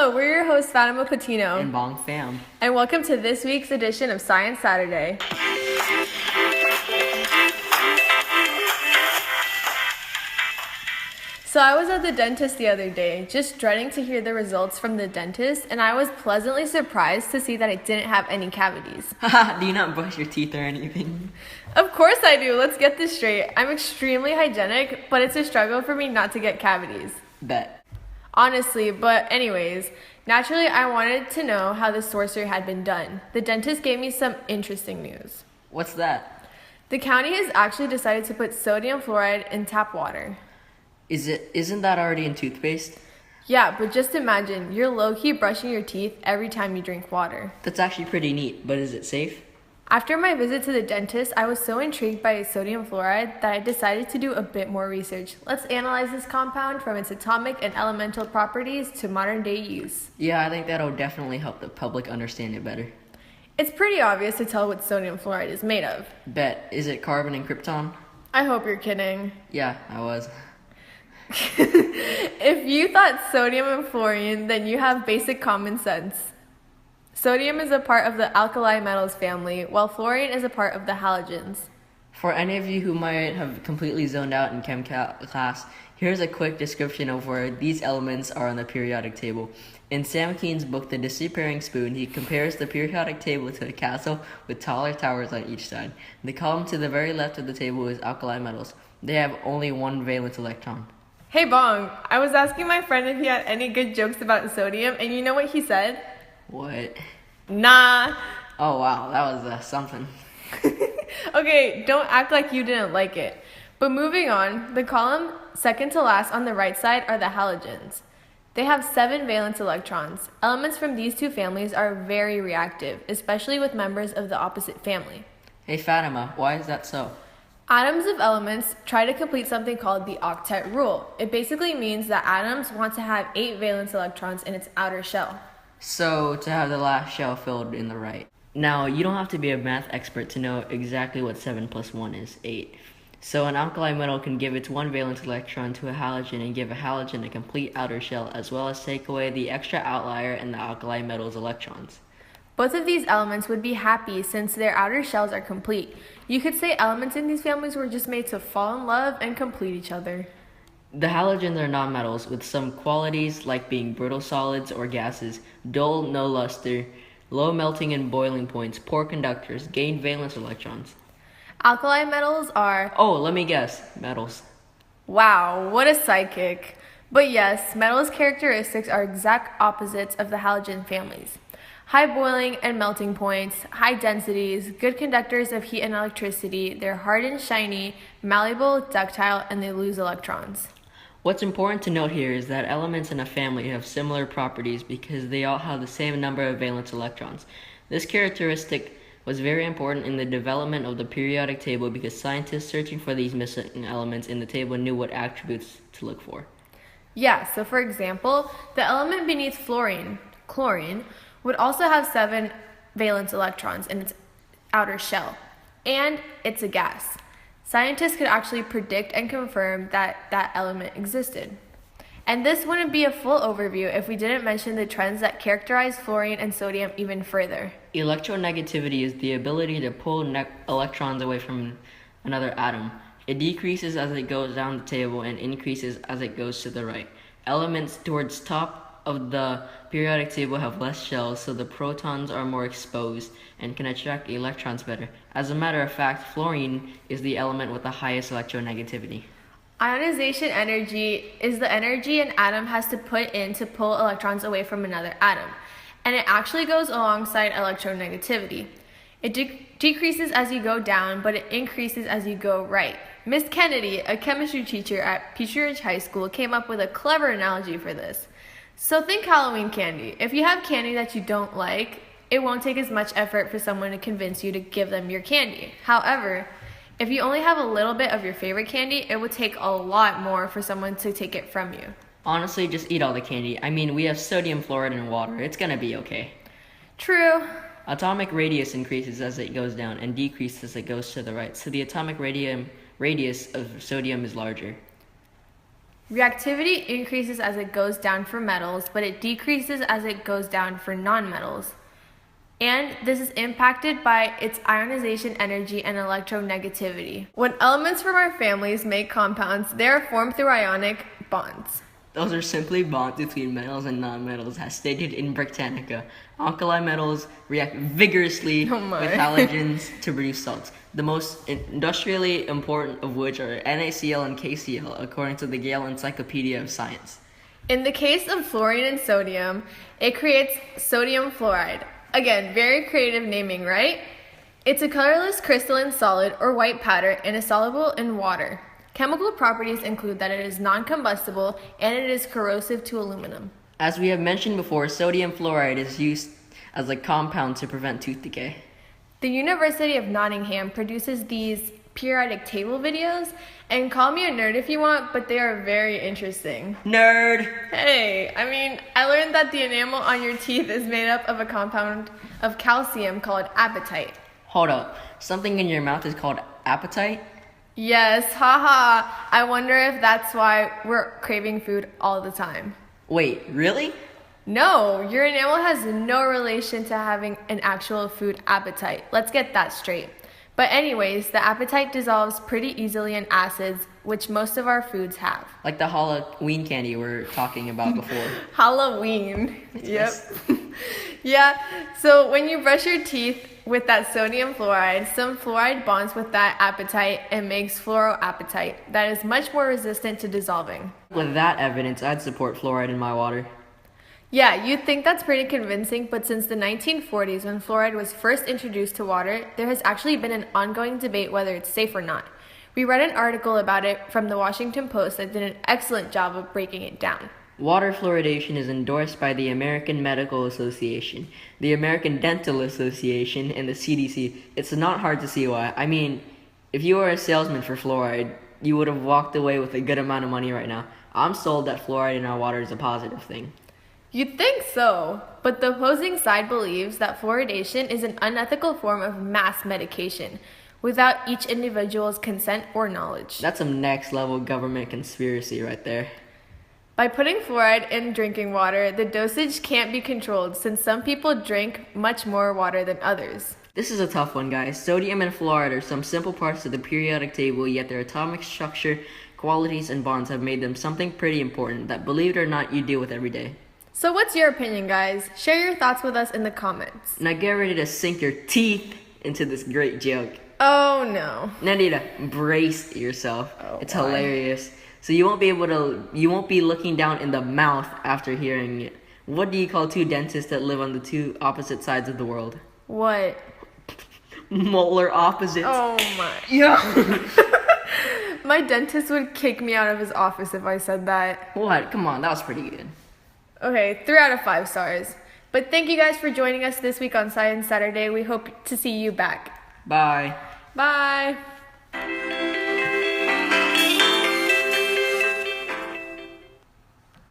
Hello, we're your hosts Fatima Patino. And Bong Fam. And welcome to this week's edition of Science Saturday. So I was at the dentist the other day, just dreading to hear the results from the dentist, and I was pleasantly surprised to see that I didn't have any cavities. Haha, do you not brush your teeth or anything? Of course I do, let's get this straight. I'm extremely hygienic, but it's a struggle for me not to get cavities. Bet. Honestly, but anyways, naturally I wanted to know how the sorcery had been done. The dentist gave me some interesting news. What's that? The county has actually decided to put sodium fluoride in tap water. Isn't that already in toothpaste? Yeah, but just imagine, you're low-key brushing your teeth every time you drink water. That's actually pretty neat, but is it safe? After my visit to the dentist, I was so intrigued by sodium fluoride that I decided to do a bit more research. Let's analyze this compound from its atomic and elemental properties to modern day use. Yeah, I think that'll definitely help the public understand it better. It's pretty obvious to tell what sodium fluoride is made of. Bet. Is it carbon and krypton? I hope you're kidding. Yeah, I was. If you thought sodium and fluorine, then you have basic common sense. Sodium is a part of the alkali metals family, while fluorine is a part of the halogens. For any of you who might have completely zoned out in chem class, here's a quick description of where these elements are on the periodic table. In Sam Keene's book, The Disappearing Spoon, he compares the periodic table to a castle with taller towers on each side. The column to the very left of the table is alkali metals. They have only one valence electron. Hey Bong, I was asking my friend if he had any good jokes about sodium, and you know what he said? What? Nah. Oh wow, that was something. Okay, don't act like you didn't like it. But moving on, the column second to last on the right side are the halogens. They have 7 valence electrons. Elements from these two families are very reactive, especially with members of the opposite family. Hey Fatima, why is that so? Atoms of elements try to complete something called the octet rule. It basically means that atoms want to have 8 valence electrons in its outer shell. So, to have the last shell filled in the right. Now, you don't have to be a math expert to know exactly what 7 plus 1 is, 8. So, an alkali metal can give its 1 valence electron to a halogen and give a halogen a complete outer shell, as well as take away the extra outlier in the alkali metal's electrons. Both of these elements would be happy since their outer shells are complete. You could say elements in these families were just made to fall in love and complete each other. The halogens are nonmetals with some qualities like being brittle solids or gases, dull, no luster, low melting and boiling points, poor conductors, gain valence electrons. Alkali metals are... Oh, let me guess. Metals. Wow, what a psychic. But yes, metals' characteristics are exact opposites of the halogen families. High boiling and melting points, high densities, good conductors of heat and electricity, they're hard and shiny, malleable, ductile, and they lose electrons. What's important to note here is that elements in a family have similar properties because they all have the same number of valence electrons. This characteristic was very important in the development of the periodic table because scientists searching for these missing elements in the table knew what attributes to look for. Yeah, so for example, the element beneath fluorine, chlorine, would also have 7 valence electrons in its outer shell, and it's a gas. Scientists could actually predict and confirm that that element existed. And this wouldn't be a full overview if we didn't mention the trends that characterize fluorine and sodium even further. Electronegativity is the ability to pull electrons away from another atom. It decreases as it goes down the table and increases as it goes to the right. Elements towards top of the periodic table have less shells, so the protons are more exposed and can attract electrons better. As a matter of fact, fluorine is the element with the highest electronegativity. Ionization energy is the energy an atom has to put in to pull electrons away from another atom, and it actually goes alongside electronegativity. It decreases as you go down, but it increases as you go right. Miss Kennedy, a chemistry teacher at Peachtree Ridge High School, came up with a clever analogy for this. So think Halloween candy. If you have candy that you don't like, it won't take as much effort for someone to convince you to give them your candy. However, if you only have a little bit of your favorite candy, it would take a lot more for someone to take it from you. Honestly, just eat all the candy. I mean, we have sodium fluoride in water. It's gonna be okay. True. Atomic radius increases as it goes down and decreases as it goes to the right, so the atomic radius of sodium is larger. Reactivity increases as it goes down for metals, but it decreases as it goes down for nonmetals. And this is impacted by its ionization energy and electronegativity. When elements from our families make compounds, they are formed through ionic bonds. Those are simply bonds between metals and nonmetals, as stated in Britannica. Alkali metals react vigorously with halogens to produce salts, the most industrially important of which are NaCl and KCl, according to the Yale Encyclopedia of Science. In the case of fluorine and sodium, it creates sodium fluoride. Again, very creative naming, right? It's a colorless crystalline solid or white powder and is soluble in water. Chemical properties include that it is non-combustible and it is corrosive to aluminum. As we have mentioned before, sodium fluoride is used as a compound to prevent tooth decay. The University of Nottingham produces these periodic table videos, and call me a nerd if you want, but they are very interesting. Nerd! Hey, I learned that the enamel on your teeth is made up of a compound of calcium called apatite. Hold up, something in your mouth is called apatite? Yes, haha. I wonder if that's why we're craving food all the time. Wait, really? No, your enamel has no relation to having an actual food appetite. Let's get that straight. But anyways, the apatite dissolves pretty easily in acids, which most of our foods have. Like the Halloween candy we were talking about before. Halloween. Yes. Yep. Yeah, so when you brush your teeth with that sodium fluoride, some fluoride bonds with that apatite and makes fluoroapatite that is much more resistant to dissolving. With that evidence, I'd support fluoride in my water. Yeah, you'd think that's pretty convincing, but since the 1940s, when fluoride was first introduced to water, there has actually been an ongoing debate whether it's safe or not. We read an article about it from the Washington Post that did an excellent job of breaking it down. Water fluoridation is endorsed by the American Medical Association, the American Dental Association, and the CDC. It's not hard to see why. If you were a salesman for fluoride, you would have walked away with a good amount of money right now. I'm sold that fluoride in our water is a positive thing. You'd think so, but the opposing side believes that fluoridation is an unethical form of mass medication without each individual's consent or knowledge. That's some next level government conspiracy right there. By putting fluoride in drinking water, the dosage can't be controlled since some people drink much more water than others. This is a tough one, guys. Sodium and fluoride are some simple parts of the periodic table, yet their atomic structure, qualities, and bonds have made them something pretty important that, believe it or not, you deal with every day. So what's your opinion, guys? Share your thoughts with us in the comments. Now get ready to sink your teeth into this great joke. Oh no. Now you need to brace yourself. It's why? hilarious. So you won't be looking down in the mouth after hearing it. What do you call two dentists that live on the two opposite sides of the world? What? Molar opposites. Oh my. Yeah. My dentist would kick me out of his office if I said that. What? Come on, that was pretty good. Okay, 3 out of 5 stars. But thank you guys for joining us this week on Science Saturday. We hope to see you back. Bye. Bye.